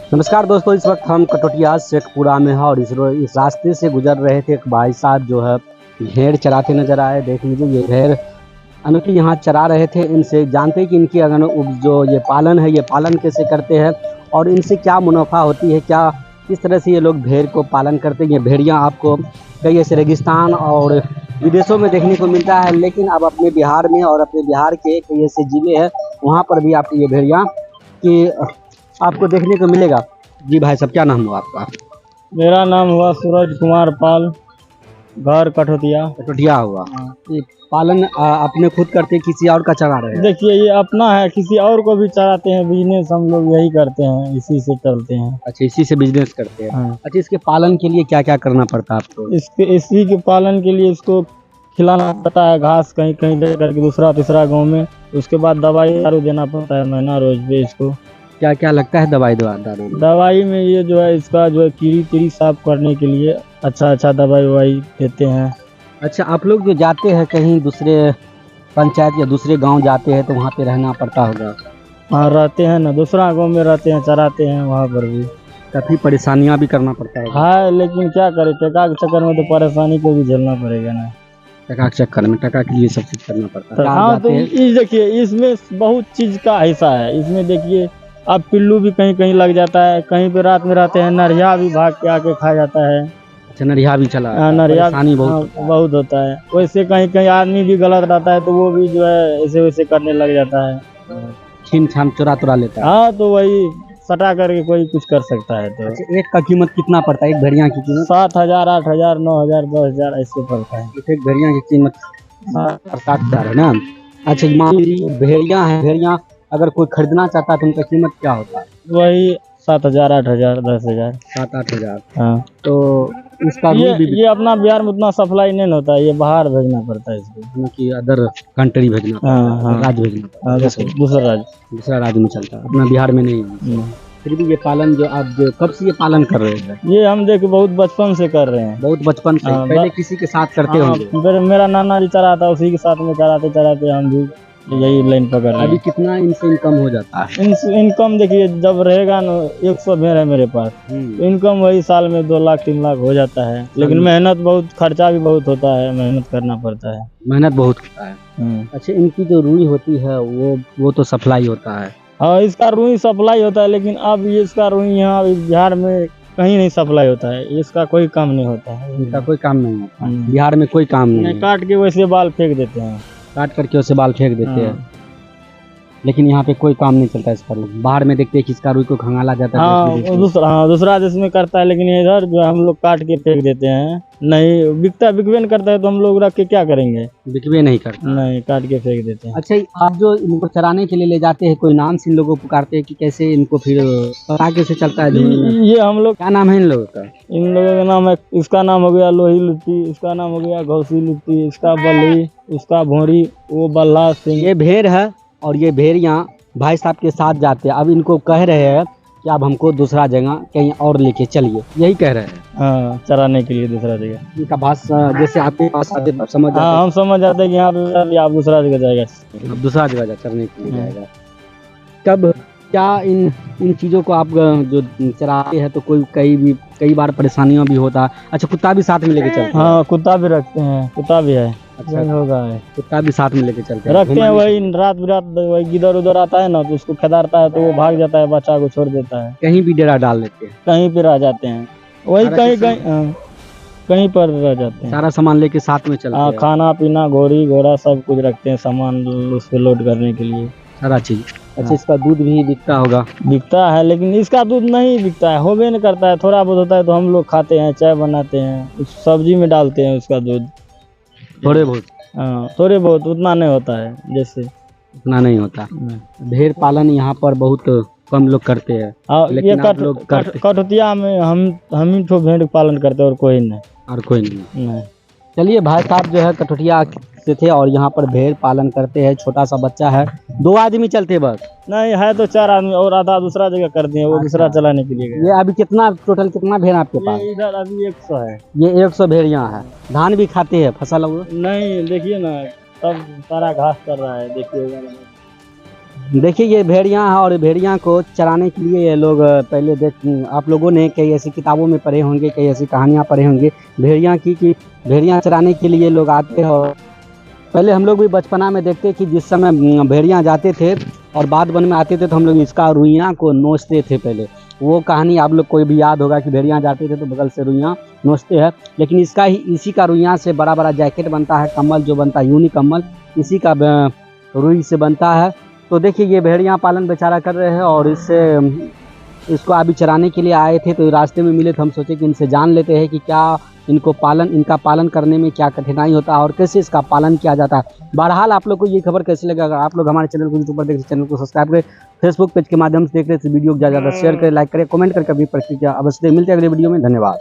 नमस्कार दोस्तों, इस वक्त हम कटोटिया शेखपुरा में हैं और इस रास्ते से गुजर रहे थे। एक भाई साहब जो है भेड़ चराते नजर आए। देख लीजिए, ये भेड़ अनोखी यहाँ चरा रहे थे। इनसे जानते हैं कि इनकी अगर जो ये पालन है, ये पालन कैसे करते हैं और इनसे क्या मुनाफा होती है, क्या किस तरह से ये लोग भेड़ को पालन करते हैं। ये भेड़ियाँ आपको कई ऐसे रेगिस्तान और विदेशों में देखने को मिलता है, लेकिन अब अपने बिहार में और अपने बिहार के कई ऐसे ज़िले हैं, वहाँ पर भी आपको ये भेड़ियाँ कि आपको देखने को मिलेगा। जी भाई साहब, क्या नाम हुआ आपका? मेरा नाम हुआ सूरज कुमार पाल, घर कठोतिया। कटोटिया हुआ। ये पालन अपने खुद करते, किसी और का चरा रहे हैं? देखिए, ये अपना है, किसी और को भी चराते हैं। बिजनेस हम लोग यही करते हैं, इसी से चलते हैं। अच्छा, इसी से बिजनेस करते हैं। हाँ। अच्छा, इसके पालन के लिए क्या क्या करना पड़ता है आपको? इसी के पालन के लिए इसको खिलाना पड़ता है घास, कहीं कहीं ले करके दूसरा तीसरा गांव में। उसके बाद दवाई दारू देना पड़ता है महीना रोज पे इसको। क्या क्या लगता है दवाई दारू? दवाई में ये जो है, इसका जो है कीड़ी साफ करने के लिए अच्छा दवाई देते हैं। अच्छा, आप लोग जो जाते हैं कहीं दूसरे पंचायत या दूसरे गांव जाते हैं तो वहाँ पे रहना पड़ता होगा? हाँ, रहते हैं ना, दूसरा गांव में रहते हैं, चराते हैं, वहाँ पर भी काफ़ी परेशानियाँ भी करना पड़ता है। हाँ, लेकिन क्या करें, टका के चक्कर में तो परेशानी को भी झेलना पड़ेगा ना। टका के चक्कर में, टका के लिए सब चीज़ करना पड़ता है। हाँ, तो देखिए, इसमें बहुत चीज़ का हिस्सा है। इसमें देखिए, अब पिल्लू भी कहीं कहीं लग जाता है, कहीं पे रात में रहते हैं, नरिया भी भाग के आके खा जाता है। अच्छा, नरिया भी चला? नरिया परेशानी बहुत होता है। वैसे कहीं कहीं आदमी भी गलत रहता है तो वो भी जो है ऐसे वैसे करने लग जाता है, छीन छान चुरा लेता है। हाँ, तो वही सटा करके कोई कुछ कर सकता है। तो अच्छा, एक का कीमत कितना पड़ता है? एक भेड़िया की कीमत 7,000, 8,000, 9,000, 10,000 ऐसे पड़ता है। एक भेड़िया की कीमत 7,000 है ना? अच्छा, मान लीजिए भेड़िया है, भेड़िया अगर कोई खरीदना चाहता है तो उनका कीमत क्या होता है? वही 7,000, 8,000, 10,000। 7-8 हज़ार। हाँ, तो इसका ये अपना बिहार में उतना सप्लाई नहीं होता है, ये बाहर भेजना पड़ता है इसको, कि अदर कंट्री भेजना पड़ता है, हाँ, राज्य भेजना पड़ता है। दूसरा राज्य में चलता है, अपना बिहार में नहीं है। फिर भी ये पालन जो आप कब से ये पालन कर रहे हैं? ये हम देखिए बहुत बचपन से कर रहे हैं। बहुत बचपन से? हाँ, पहले किसी के साथ करते होंगे? मेरा नाना जी चरा था, उसी के साथ में चराते हम भी यही लाइन पकड़ रहे हैं। अभी कितना इनसे इनकम हो जाता है? इनकम देखिए, जब रहेगा ना, 100 भेड़ है मेरे पास, तो इनकम वही साल में 2 लाख 3 लाख हो जाता है। लेकिन मेहनत बहुत, खर्चा भी बहुत होता है, मेहनत करना पड़ता है। मेहनत बहुत होता है। अच्छा, इनकी जो रुई होती है वो तो सप्लाई होता है? हाँ, इसका रुई सप्लाई होता है, लेकिन अब ये इसका रुई यहाँ बिहार में कहीं नहीं सप्लाई होता है। इसका कोई काम नहीं होता है। इसका कोई काम नहीं होता बिहार में? कोई काम नहीं? काट के वैसे बाल फेंक देते हैं, काट करके उसे बाल फेंक देते हैं, लेकिन यहाँ पे कोई काम नहीं चलता इसका। बाहर में देखते हैं कि इसका रुई को खंगाला जाता है। हाँ, दूसरा देश में करता है, लेकिन इधर जो हम लोग काट के फेंक देते हैं। नहीं बिकवे नहीं करता है तो हम लोग रख के क्या करेंगे? बिकवे नहीं करता? नहीं, काट के फेंक देते हैं। अच्छा, आप जो इनको चराने के लिए ले जाते हैं, कोई नाम से इन लोगों को पुकारते हैं कि कैसे इनको फिर पता कैसे चलता है? ये हम लोग, क्या नाम है इन लोगों का? इन लोगों का नाम है, इसका नाम हो गया लोही लुट्टी, इसका नाम हो गया घौसी लुट्टी, इसका बली, उसका भोरी, वो बल्ला सिंह। ये भेड़ है और ये भेड़ियाँ भाई साहब के साथ जाते हैं। अब इनको कह रहे हैं कि अब हमको दूसरा जगह कहीं और लेके चलिए, यही कह रहे हैं? हाँ, चराने के लिए दूसरा जगह। इनका भाषा जैसे आपके पास आते तब समझ जाते? हाँ, हम समझ जाते हैं कि यहाँ पे आप दूसरा जगह जाएगा, अब दूसरा जगह चरने के लिए जाएगा। कब क्या इन चीज़ों को आप जो चराते हैं तो कई बार परेशानियाँ भी होता है? अच्छा, कुत्ता भी साथ में लेके चलते हैं? हाँ, कुत्ता भी रखते हैं, कुत्ता भी है। अच्छा, होगा है, कुत्ता भी साथ में लेके चलते हैं? रखते हैं। वही रात बिरात वही गिदर उधर आता है ना, तो उसको खदारता है तो वो भाग जाता है, बच्चा को छोड़ देता है। कहीं भी डेरा डाल देते हैं? कहीं पे रह जाते हैं, वही कहीं पर रह जाते हैं। सारा सामान लेके साथ में चलते हैं? खाना पीना, घोड़ा सब कुछ रखते हैं, सामान उस पे लोड करने के लिए, सारा चीज। अच्छा, इसका दूध भी बिकता होगा? बिकता है, लेकिन इसका दूध नहीं बिकता है, होबे नहीं करता है। थोड़ा बहुत होता है तो हम लोग खाते हैं, चाय बनाते हैं, उस सब्जी में डालते हैं उसका दूध। थोड़े बहुत? हाँ, थोड़े बहुत, उतना नहीं होता है। जैसे उतना नहीं होता। भेड़ पालन यहाँ पर बहुत कम लोग करते हैं। ये कटोतिया में हम ही तो भेड़ पालन करते हैं, और कोई नहीं। और कोई नहीं। चलिए, भाई साहब जो है कटोटिया से थे और यहाँ पर भेड़ पालन करते हैं। छोटा सा बच्चा है, 2 आदमी चलते बस? नहीं है तो 4 आदमी, और आधा दूसरा जगह कर दिए, वो दूसरा चलाने के लिए गए। ये अभी टोटल कितना भेड़ आपके पास? इधर अभी 100 है। ये 100 भेड़ियाँ है। धान भी खाते हैं? फसल? नहीं, देखिए ना, तब सारा घास कर रहा है, देखिएगा। देखिए ये भेड़िया है और भेड़िया को चराने के लिए ये लोग पहले आप लोगों ने कई ऐसी किताबों में पढ़े होंगे, कई ऐसी कहानियाँ पढ़े होंगे भेड़िया की कि भेड़िया चराने के लिए लोग आते हैं। और पहले हम लोग भी बचपना में देखते कि जिस समय भेड़िया जाते थे और बाध वन में आते थे तो हम लोग इसका रुइयाँ को नोचते थे। पहले वो कहानी आप लोग कोई भी याद होगा कि भेड़िया जाते थे तो बगल से रुइयाँ नोचते हैं, लेकिन इसी का रुइयाँ से बड़ा बड़ा जैकेट बनता है, कम्बल जो बनता है यूनी कम्बल इसी का रुई से बनता है। तो देखिए ये भेड़िया पालन बेचारा कर रहे हैं और इसको अभी चराने के लिए आए थे तो रास्ते में मिले तो हम सोचे कि इनसे जान लेते हैं कि क्या इनका पालन करने में क्या कठिनाई होता है और कैसे इसका पालन किया जाता है। बहरहाल आप लोग को ये खबर कैसी लगे, अगर आप लोग हमारे चैनल को यूट्यूब पर देख चैनल को सब्सक्राइब करें, फेसबुक पेज के माध्यम से देख रहे इस वीडियो को ज़्यादा शेयर करें, लाइक करें, कमेंट करके अपनी प्रतिक्रिया अवश्य मिलते हैं अगले वीडियो में। धन्यवाद।